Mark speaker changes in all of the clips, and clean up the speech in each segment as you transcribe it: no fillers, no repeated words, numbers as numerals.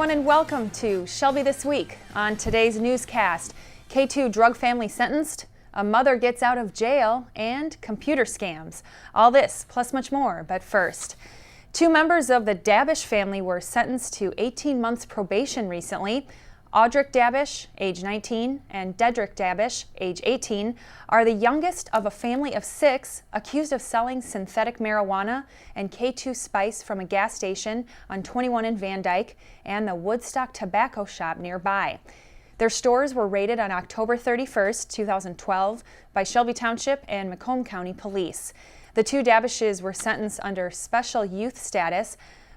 Speaker 1: everyone, and welcome to Shelby This Week. On today's newscast, K2 drug family sentenced, a mother gets out of jail, and computer scams. All this, plus much more, but first. Two members of the Dabish family were sentenced to 18 months probation recently. Audric Dabish, age 19, and Dedrick Dabish, age 18, are the youngest of a family of 6 accused of selling synthetic marijuana and K2 spice from a gas station on 21 in Van Dyke and the Woodstock Tobacco Shop nearby. Their stores were raided on October 31st, 2012 by Shelby Township and Macomb County Police. The two Dabishes were sentenced under special youth status.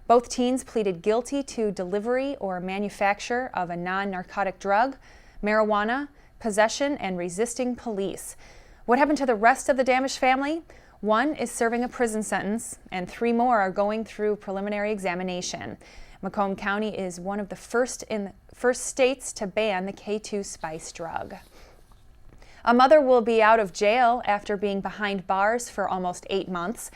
Speaker 1: Both teens pleaded guilty to delivery or manufacture of a non-narcotic drug, marijuana, possession, and resisting police. What happened to the rest of the Dabish family? One is serving a prison sentence, and 3 more are going through preliminary examination. Macomb County is one of the first states to ban the K2 spice drug. A mother will be out of jail after being behind bars for almost 8 months.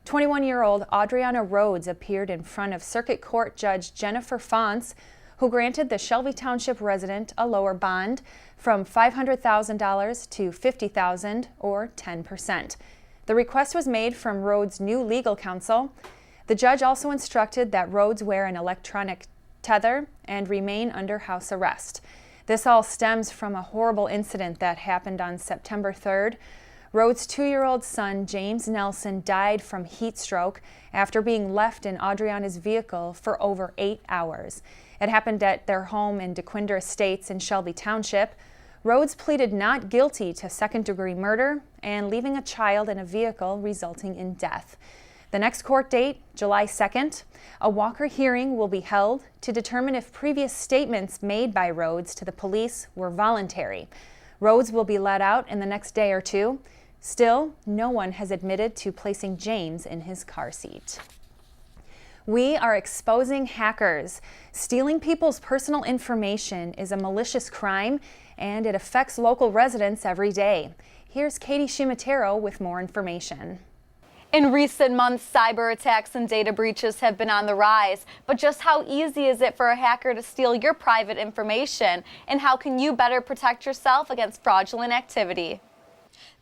Speaker 1: 21-year-old Adriana Rhodes appeared in front of Circuit Court Judge Jennifer Fonce, who granted the Shelby Township resident a lower bond from $500,000 to $50,000, or 10%. The request was made from Rhodes' new legal counsel. The judge also instructed that Rhodes wear an electronic tether and remain under house arrest. This all stems from a horrible incident that happened on September 3rd. Rhodes' 2-year-old son, James Nelson, died from heat stroke after being left in Adriana's vehicle for over 8 hours. It happened at their home in DeQuinder Estates in Shelby Township. Rhodes pleaded not guilty to second-degree murder and leaving a child in a vehicle resulting in death. The next court date, July 2nd. A Walker hearing will be held to determine if previous statements made by Rhodes to the police were voluntary. Rhodes will be let out in the next day or two. Still, no one has admitted to placing James in his car seat. We are exposing hackers. Stealing people's personal information is a malicious crime, and it affects local residents every day. Here's Katie Shimatero with more information.
Speaker 2: In recent months, cyber attacks and data breaches have been on the rise. But just how easy is it for a hacker to steal your private information? And how can you better protect yourself against fraudulent activity?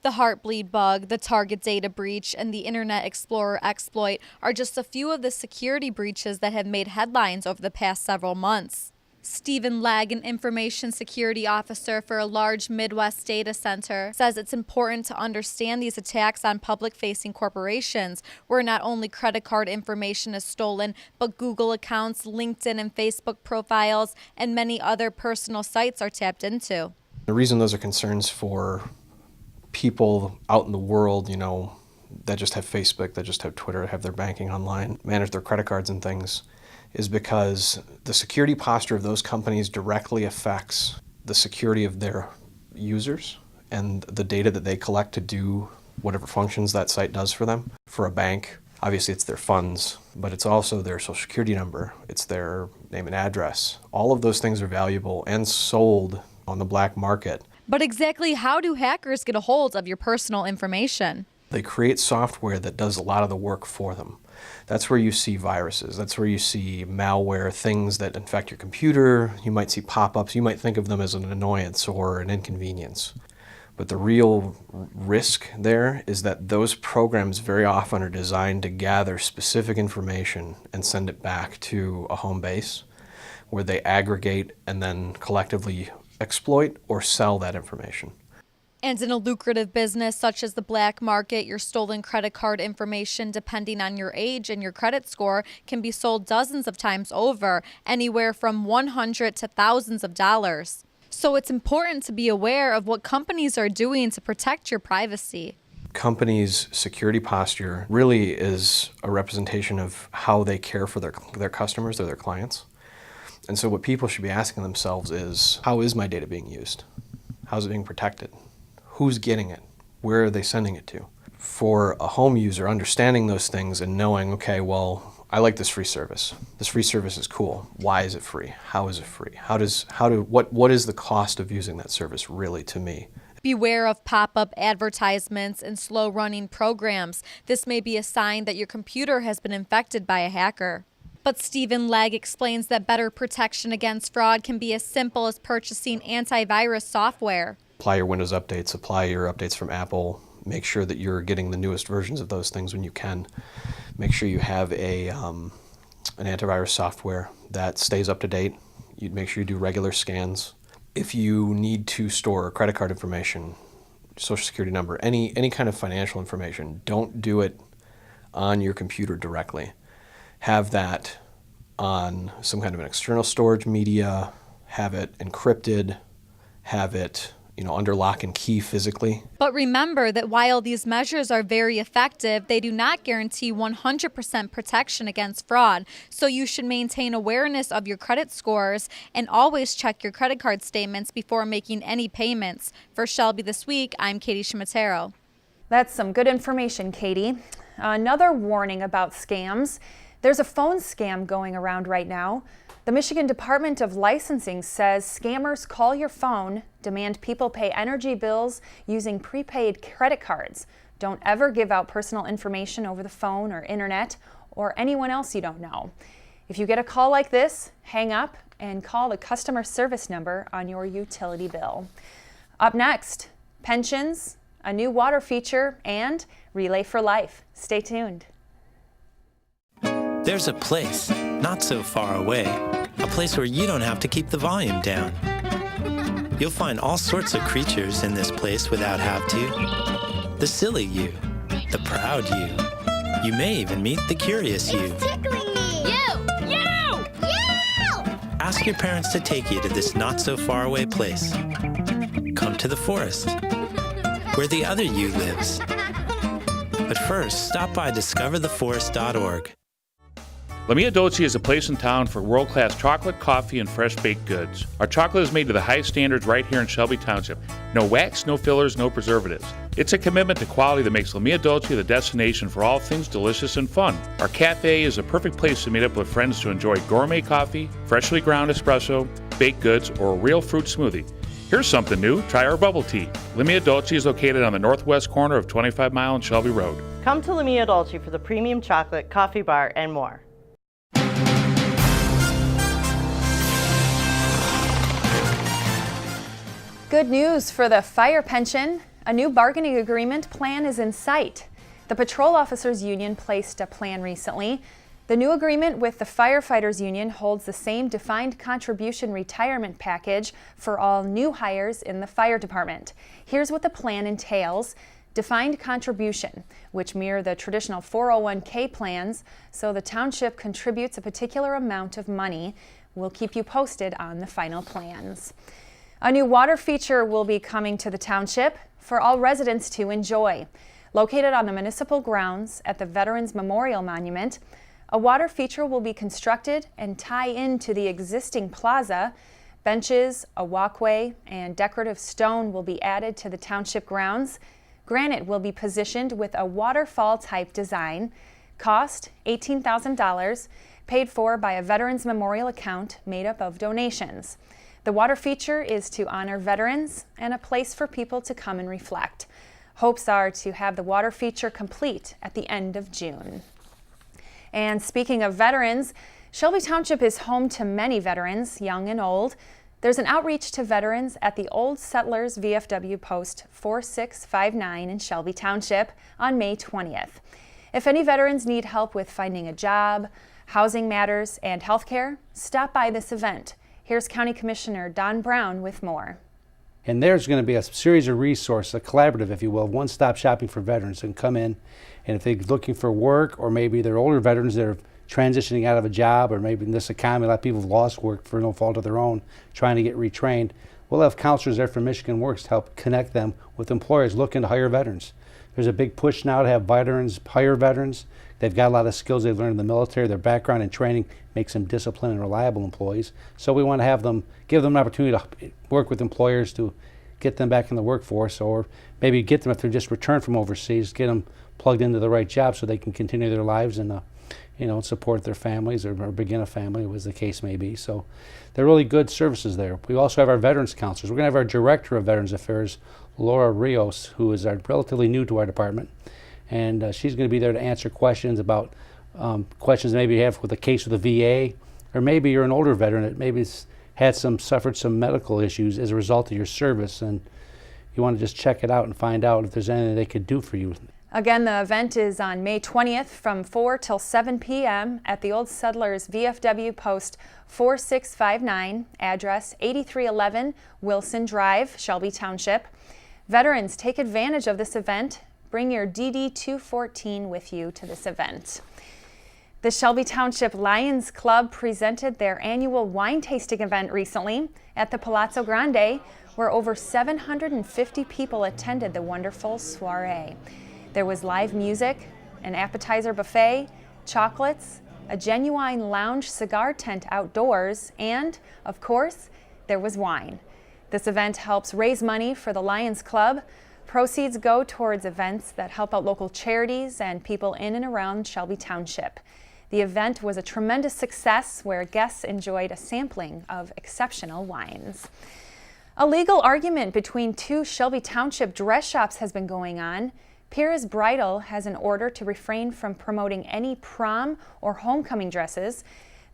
Speaker 2: The Heartbleed bug, the Target data breach, and the Internet Explorer exploit are just a few of the security breaches that have made headlines over the past several months. Stephen Legg, an information security officer for a large Midwest data center, says it's important to understand these attacks on public-facing corporations, where not only credit card information is stolen, but Google accounts, LinkedIn and Facebook profiles, and many other personal sites are tapped into.
Speaker 3: The reason those are concerns for people out in the world, that just have Facebook, that just have Twitter, have their banking online, manage their credit cards and things, is because the security posture of those companies directly affects the security of their users and the data that they collect to do whatever functions that site does for them. For a bank, obviously it's their funds, but it's also their social security number, it's their name and address. All of those things are valuable and sold on the black market.
Speaker 2: But exactly how do hackers get a hold of your personal information?
Speaker 3: They create software that does a lot of the work for them. That's where you see viruses. That's where you see malware, things that infect your computer. You might see pop-ups. You might think of them as an annoyance or an inconvenience. But the real risk there is that those programs very often are designed to gather specific information and send it back to a home base where they aggregate and then collectively exploit or sell that information.
Speaker 2: And in a lucrative business such as the black market, your stolen credit card information, depending on your age and your credit score, can be sold dozens of times over, anywhere from $100 to thousands of dollars. So it's important to be aware of what companies are doing to protect your privacy.
Speaker 3: Companies' security posture really is a representation of how they care for their customers or their clients. And so what people should be asking themselves is, how is my data being used? How's it being protected? Who's getting it? Where are they sending it to? For a home user, understanding those things and knowing, okay, well, I like this free service. This free service is cool. Why is it free? How is it free? What is the cost of using that service really to me?
Speaker 2: Beware of pop-up advertisements and slow-running programs. This may be a sign that your computer has been infected by a hacker. But Stephen Legg explains that better protection against fraud can be as simple as purchasing antivirus software.
Speaker 3: Apply your Windows updates, apply your updates from Apple. Make sure that you're getting the newest versions of those things when you can. Make sure you have an antivirus software that stays up to date. You'd make sure you do regular scans. If you need to store credit card information, social security number, any kind of financial information, don't do it on your computer directly. Have that on some kind of an external storage media, have it encrypted, have it under lock and key physically.
Speaker 2: But remember that while these measures are very effective, they do not guarantee 100% protection against fraud. So you should maintain awareness of your credit scores and always check your credit card statements before making any payments. For Shelby This Week, I'm Katie Shimatero.
Speaker 1: That's some good information, Katie. Another warning about scams. There's a phone scam going around right now. The Michigan Department of Licensing says scammers call your phone, demand people pay energy bills using prepaid credit cards. Don't ever give out personal information over the phone or internet or anyone else you don't know. If you get a call like this, hang up and call the customer service number on your utility bill. Up next, pensions, a new water feature, and Relay for Life. Stay tuned.
Speaker 4: There's a place not so far away, a place where you don't have to keep the volume down. You'll find all sorts of creatures in this place without have to. The silly you, the proud you. You may even meet the curious you.
Speaker 5: It's tickling me! You!
Speaker 4: Ask your parents to take you to this not so far away place. Come to the forest, where the other you lives. But first, stop by discovertheforest.org.
Speaker 6: Lamia Dolce is a place in town for world-class chocolate, coffee, and fresh baked goods. Our chocolate is made to the highest standards right here in Shelby Township. No wax, no fillers, no preservatives. It's a commitment to quality that makes Lamia Dolce the destination for all things delicious and fun. Our cafe is a perfect place to meet up with friends to enjoy gourmet coffee, freshly ground espresso, baked goods, or a real fruit smoothie. Here's something new. Try our bubble tea. Lamia Dolce is located on the northwest corner of 25 Mile and Shelby Road.
Speaker 7: Come to Lamia Dolce for the premium chocolate, coffee bar, and more.
Speaker 1: Good news for the fire pension. A new bargaining agreement plan is in sight. The Patrol Officers Union placed a plan recently. The new agreement with the Firefighters Union holds the same defined contribution retirement package for all new hires in the fire department. Here's what the plan entails. Defined contribution, which mirror the traditional 401k plans, so the township contributes a particular amount of money. We'll keep you posted on the final plans. A new water feature will be coming to the township for all residents to enjoy. Located on the municipal grounds at the Veterans Memorial Monument, a water feature will be constructed and tie into the existing plaza. Benches, a walkway, and decorative stone will be added to the township grounds. Granite will be positioned with a waterfall-type design. Cost $18,000, paid for by a Veterans Memorial account made up of donations. The water feature is to honor veterans and a place for people to come and reflect. Hopes are to have the water feature complete at the end of June. And speaking of veterans, Shelby Township is home to many veterans, young and old. There's an outreach to veterans at the Old Settlers VFW Post 4659 in Shelby Township on May 20th. If any veterans need help with finding a job, housing matters, and health care, stop by this event. Here's County Commissioner Don Brown with more.
Speaker 8: And there's going to be a series of resources, a collaborative, if you will, one-stop shopping for veterans who can come in, and if they're looking for work, or maybe they're older veterans that are transitioning out of a job, or maybe in this economy, a lot of people have lost work for no fault of their own, trying to get retrained. We'll have counselors there from Michigan Works to help connect them with employers looking to hire veterans. There's a big push now to have veterans hire veterans. They've got a lot of skills they've learned in the military. Their background and training makes them disciplined and reliable employees. So we want to have them, give them an opportunity to work with employers to get them back in the workforce, or maybe get them, if they're just returned from overseas, get them plugged into the right job so they can continue their lives and support their families, or begin a family, as the case may be. So they're really good services there. We also have our veterans counselors. We're going to have our Director of Veterans Affairs, Laura Rios, who is relatively new to our department. And she's going to be there to answer questions about questions maybe you have with a case with the VA, or maybe you're an older veteran that maybe suffered some medical issues as a result of your service, and you want to just check it out and find out if there's anything they could do for you.
Speaker 1: Again, the event is on May 20th from 4 till 7 p.m. at the Old Settlers VFW Post 4659, address 8311 Wilson Drive, Shelby Township. Veterans, take advantage of this event. Bring your DD 214 with you to this event. The Shelby Township Lions Club presented their annual wine tasting event recently at the Palazzo Grande, where over 750 people attended the wonderful soiree. There was live music, an appetizer buffet, chocolates, a genuine lounge cigar tent outdoors, and, of course, there was wine. This event helps raise money for the Lions Club. Proceeds go towards events that help out local charities and people in and around Shelby Township. The event was a tremendous success where guests enjoyed a sampling of exceptional wines. A legal argument between two Shelby Township dress shops has been going on. Pierres Bridal has an order to refrain from promoting any prom or homecoming dresses.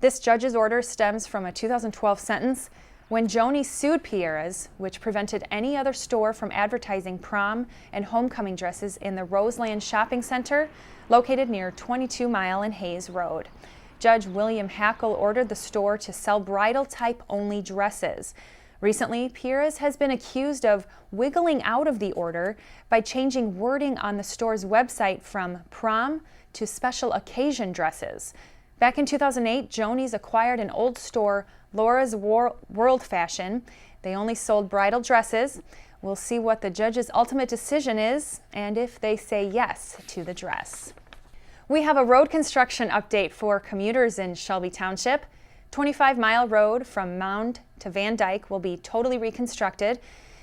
Speaker 1: This judge's order stems from a 2012 sentence when Joni sued Pierres, which prevented any other store from advertising prom and homecoming dresses in the Roseland Shopping Center, located near 22 Mile and Hayes Road. Judge William Hackle ordered the store to sell bridal-type only dresses. Recently, Pierres has been accused of wiggling out of the order by changing wording on the store's website from prom to special occasion dresses. Back in 2008, Joni's acquired an old store, Laura's World Fashion. They only sold bridal dresses. We'll see what the judge's ultimate decision is and if they say yes to the dress. We have a road construction update for commuters in Shelby Township. 25 Mile Road from Mound to Van Dyke will be totally reconstructed,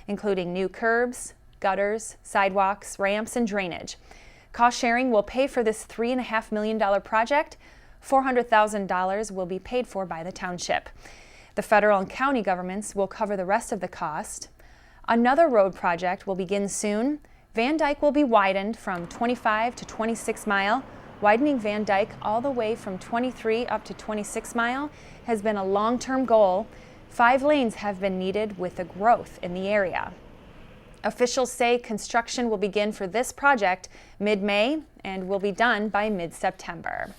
Speaker 1: including new curbs, gutters, sidewalks, ramps, and drainage. Cost sharing will pay for this $3.5 million project. $400,000 will be paid for by the township. The federal and county governments will cover the rest of the cost. Another road project will begin soon. Van Dyke will be widened from 25 to 26 Mile. Widening Van Dyke all the way from 23 up to 26 Mile has been a long-term goal. 5 lanes have been needed with the growth in the area. Officials say construction will begin for this project mid-May and will be done by mid-September.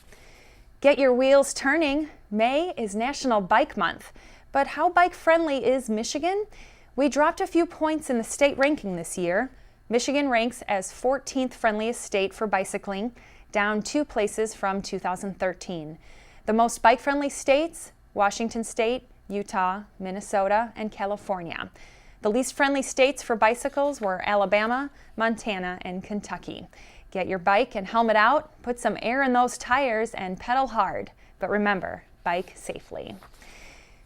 Speaker 1: Get your wheels turning. May is National Bike Month. But how bike-friendly is Michigan? We dropped a few points in the state ranking this year. Michigan ranks as 14th friendliest state for bicycling, down 2 places from 2013. The most bike-friendly states, Washington State, Utah, Minnesota, and California. The least friendly states for bicycles were Alabama, Montana, and Kentucky. Get your bike and helmet out, put some air in those tires, and pedal hard. But remember, bike safely.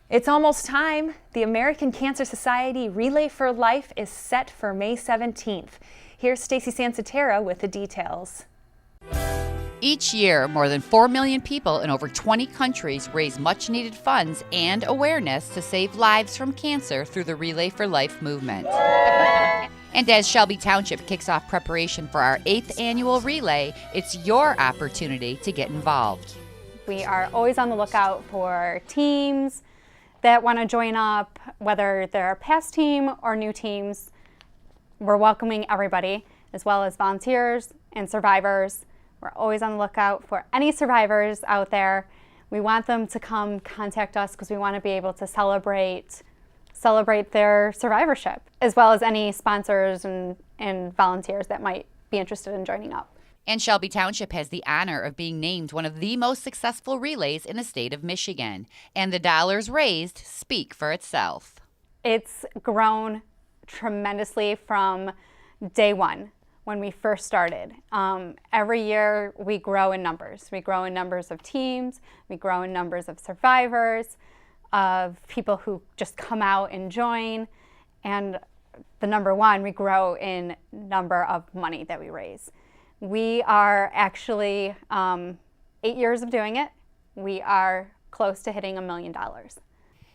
Speaker 1: It's almost time. The American Cancer Society Relay for Life is set for May 17th. Here's Stacy Sansatera with the details.
Speaker 5: Each year, more than 4 million people in over 20 countries raise much-needed funds and awareness to save lives from cancer through the Relay for Life movement. And as Shelby Township kicks off preparation for our 8th annual relay, it's your opportunity to get involved.
Speaker 9: We are always on the lookout for teams that want to join up, whether they're a past team or new teams. We're welcoming everybody, as well as volunteers and survivors. We're always on the lookout for any survivors out there. We want them to come contact us because we want to be able to celebrate their survivorship, as well as any sponsors and volunteers that might be interested in joining up.
Speaker 5: And Shelby Township has the honor of being named one of the most successful relays in the state of Michigan. And the dollars raised speak for itself.
Speaker 9: It's grown tremendously from day one when we first started. Every year we grow in numbers. We grow in numbers of teams, we grow in numbers of survivors, of people who just come out and join, and the number one, we grow in number of money that we raise. We are actually 8 years of doing it. We are close to hitting $1 million.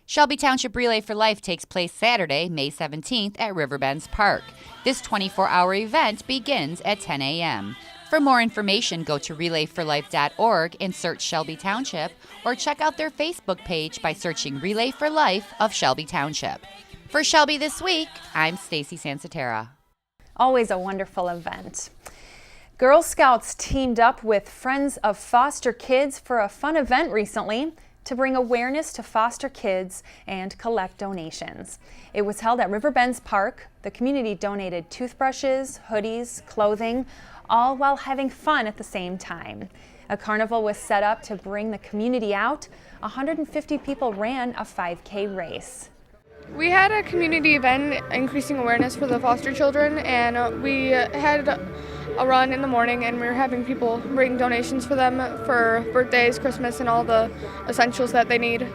Speaker 5: Shelby Township Relay for Life takes place Saturday, May 17th at Riverbends Park. This 24-hour event begins at 10 a.m. For more information, go to relayforlife.org and search Shelby Township, or check out their Facebook page by searching Relay for Life of Shelby Township. For Shelby This Week, I'm Stacy Sansatera.
Speaker 1: Always a wonderful event. Girl Scouts teamed up with Friends of Foster Kids for a fun event recently to bring awareness to foster kids and collect donations. It was held at Riverbends Park. The community donated toothbrushes, hoodies, clothing, all while having fun at the same time. A carnival was set up to bring the community out. 150 people ran a 5K race.
Speaker 10: We had a community event increasing awareness for the foster children, and we had a run in the morning, and we were having people bring donations for them for birthdays, Christmas, and all the essentials that they need.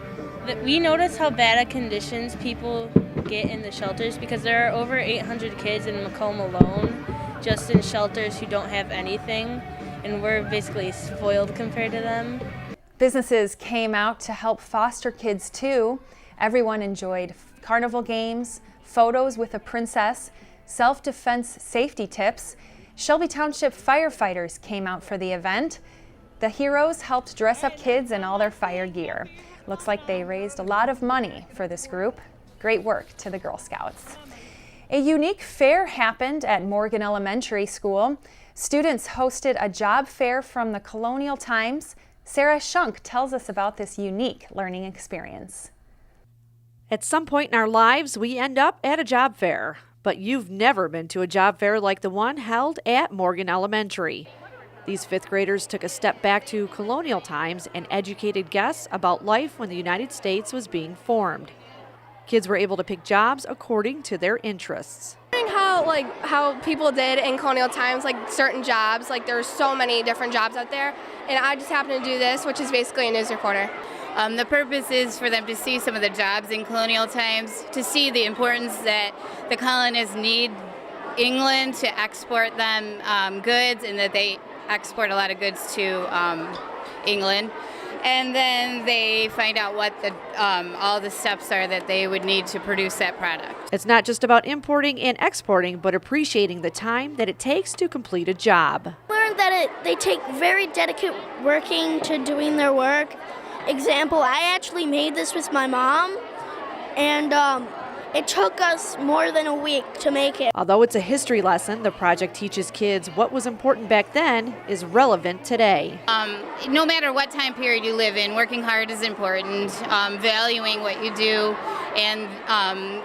Speaker 11: We noticed how bad of conditions people get in the shelters because there are over 800 kids in Macomb alone just in shelters who don't have anything, and we're basically spoiled compared to them.
Speaker 1: Businesses came out to help foster kids too. Everyone enjoyed carnival games, photos with a princess, self-defense safety tips. Shelby Township firefighters came out for the event. The heroes helped dress up kids in all their fire gear. Looks like they raised a lot of money for this group. Great work to the Girl Scouts. A unique fair happened at Morgan Elementary School. Students hosted a job fair from the Colonial Times. Sarah Shunk tells us about this unique learning experience.
Speaker 12: At some point in our lives, we end up at a job fair. But you've never been to a job fair like the one held at Morgan Elementary. These fifth graders took a step back to colonial times and educated guests about life when the United States was being formed. Kids were able to pick jobs according to their interests.
Speaker 10: How people did in colonial times, like certain jobs, like there's so many different jobs out there, and I just happened to do this, which is basically a news reporter.
Speaker 13: The purpose is for them to see some of the jobs in colonial times, to see the importance that the colonists need England to export them goods, and that they export a lot of goods to England. And then they find out what all the steps are that they would need to produce that product.
Speaker 12: It's not just about importing and exporting, but appreciating the time that it takes to complete a job.
Speaker 14: Learned that they take very dedicated working to doing their work. Example, I actually made this with my mom, and it took us more than a week to make it.
Speaker 12: Although it's a history lesson, the project teaches kids what was important back then is relevant today.
Speaker 13: No matter what time period you live in, working hard is important, valuing what you do, and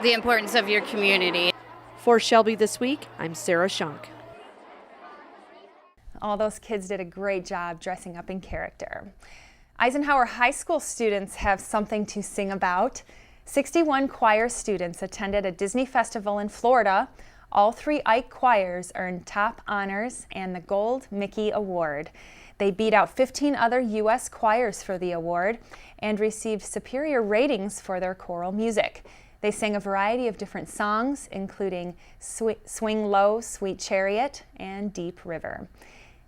Speaker 13: the importance of your community.
Speaker 12: For Shelby This Week, I'm Sarah Shunk.
Speaker 1: All those kids did a great job dressing up in character. Eisenhower High School students have something to sing about. 61 choir students attended a Disney festival in Florida. All 3 Ike choirs earned top honors and the Gold Mickey Award. They beat out 15 other U.S. choirs for the award and received superior ratings for their choral music. They sang a variety of different songs, including Swing Low, Sweet Chariot, and Deep River.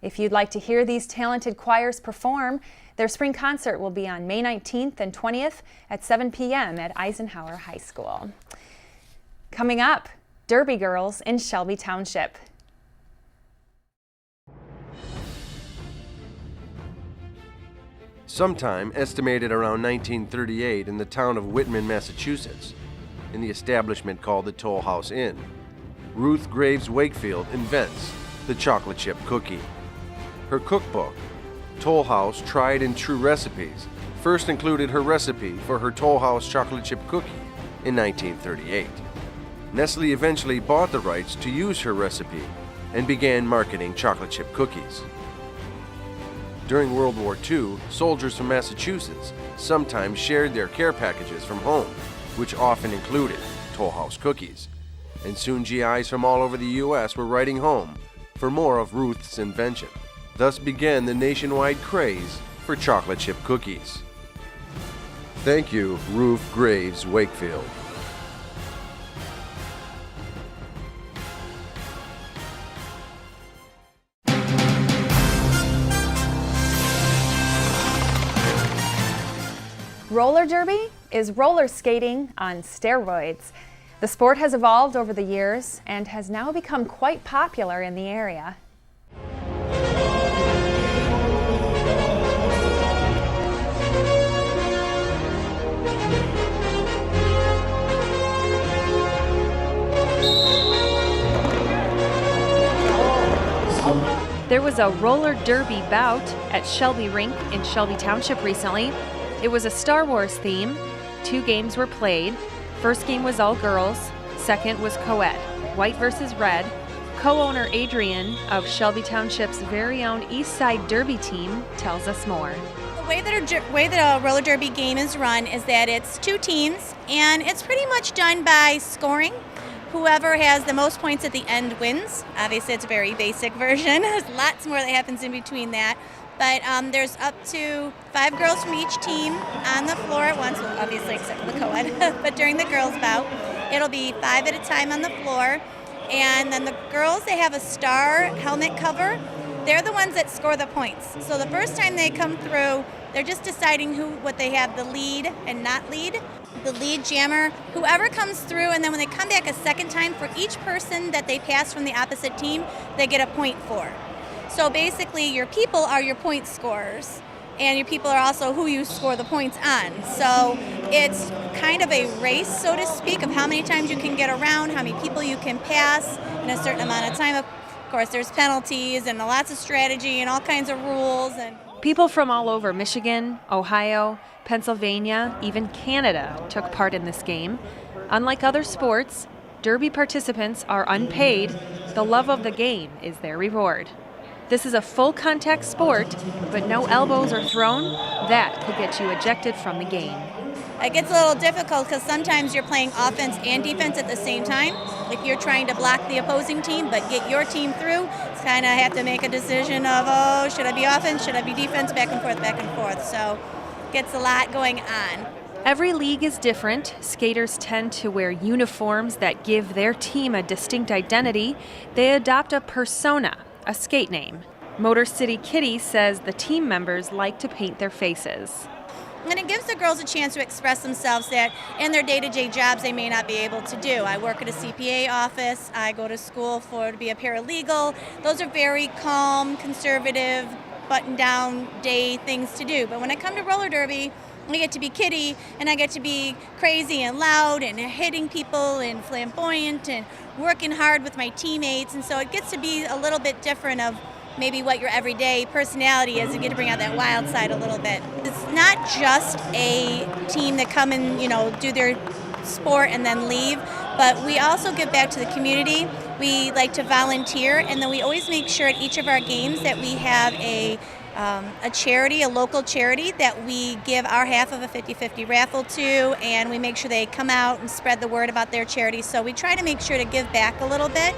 Speaker 1: If you'd like to hear these talented choirs perform, their spring concert will be on May 19th and 20th at 7 p.m. at Eisenhower High School. Coming up, Derby Girls in Shelby Township.
Speaker 15: Sometime estimated around 1938 in the town of Whitman, Massachusetts, in the establishment called the Toll House Inn, Ruth Graves Wakefield invents the chocolate chip cookie. Her cookbook, Toll House Tried and True Recipes, first included her recipe for her Toll House chocolate chip cookie in 1938. Nestle eventually bought the rights to use her recipe and began marketing chocolate chip cookies. During World War II, soldiers from Massachusetts sometimes shared their care packages from home, which often included Toll House cookies. And soon GIs from all over the U.S. were writing home for more of Ruth's invention. Thus began the nationwide craze for chocolate chip cookies. Thank you, Ruth Graves Wakefield.
Speaker 1: Roller derby is roller skating on steroids. The sport has evolved over the years and has now become quite popular in the area. a roller derby bout at Shelby Rink in Shelby Township recently. It was a Star Wars theme. 2 games were played. First game was all girls. Second was co-ed, white versus red. Co-owner Adrian of Shelby Township's very own East Side Derby team tells us more.
Speaker 16: The way that a roller derby game is run is that it's 2 teams, and it's pretty much done by scoring. Whoever has the most points at the end wins. Obviously, it's a very basic version. There's lots more that happens in between that. But there's up to 5 girls from each team on the floor at once, well, obviously except for the co-ed. But during the girls' bout, it'll be 5 at a time on the floor. And then the girls, they have a star helmet cover. They're the ones that score the points. So the first time they come through, they're just deciding what they have, the lead and not lead. The lead jammer, whoever comes through, and then when they come back a second time, for each person that they pass from the opposite team, they get a point for. So basically, your people are your point scorers, and your people are also who you score the points on. So it's kind of a race, so to speak, of how many times you can get around, how many people you can pass in a certain amount of time. Of course, there's penalties and lots of strategy and all kinds of rules. And
Speaker 1: people from all over Michigan, Ohio, Pennsylvania, even Canada took part in this game. Unlike other sports, derby participants are unpaid. The love of the game is their reward. This is a full contact sport, but no elbows are thrown. That could get you ejected from the game.
Speaker 16: It gets a little difficult because sometimes you're playing offense and defense at the same time. If you're trying to block the opposing team but get your team through, it's kind of have to make a decision of, oh, should I be offense, should I be defense, back and forth. So it gets a lot going on.
Speaker 1: Every league is different. Skaters tend to wear uniforms that give their team a distinct identity. They adopt a persona, a skate name. Motor City Kitty says the team members like to paint their faces.
Speaker 16: And it gives the girls a chance to express themselves that in their day-to-day jobs they may not be able to do. I work at a CPA office. I go to school to be a paralegal. Those are very calm, conservative, button-down day things to do. But when I come to roller derby, I get to be Kitty, and I get to be crazy and loud and hitting people and flamboyant and working hard with my teammates. And so it gets to be a little bit different of maybe what your everyday personality is. You get to bring out that wild side a little bit. It's not just a team that come and, do their sport and then leave, but we also give back to the community. We like to volunteer, and then we always make sure at each of our games that we have a charity, a local charity that we give our half of a 50-50 raffle to, and we make sure they come out and spread the word about their charity. So we try to make sure to give back a little bit.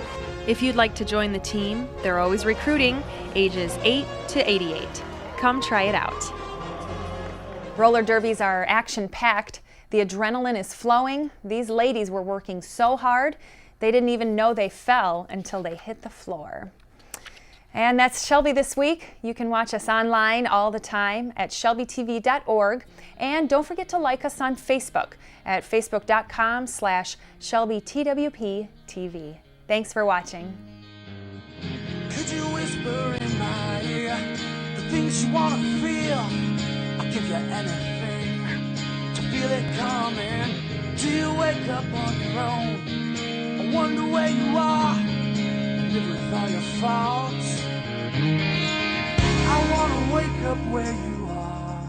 Speaker 1: If you'd like to join the team, they're always recruiting, ages 8 to 88. Come try it out. Roller derbies are action-packed. The adrenaline is flowing. These ladies were working so hard, they didn't even know they fell until they hit the floor. And that's Shelby This Week. You can watch us online all the time at shelbytv.org. And don't forget to like us on Facebook at facebook.com/ShelbyTWPTV. Thanks for watching.
Speaker 17: Could you whisper in my ear the things you want to feel? I'll give you anything to feel it coming. Do you wake up on your own? I wonder where you are. Live with all your faults. I wanna wake up where you are.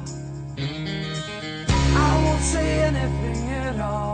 Speaker 17: I won't say anything at all.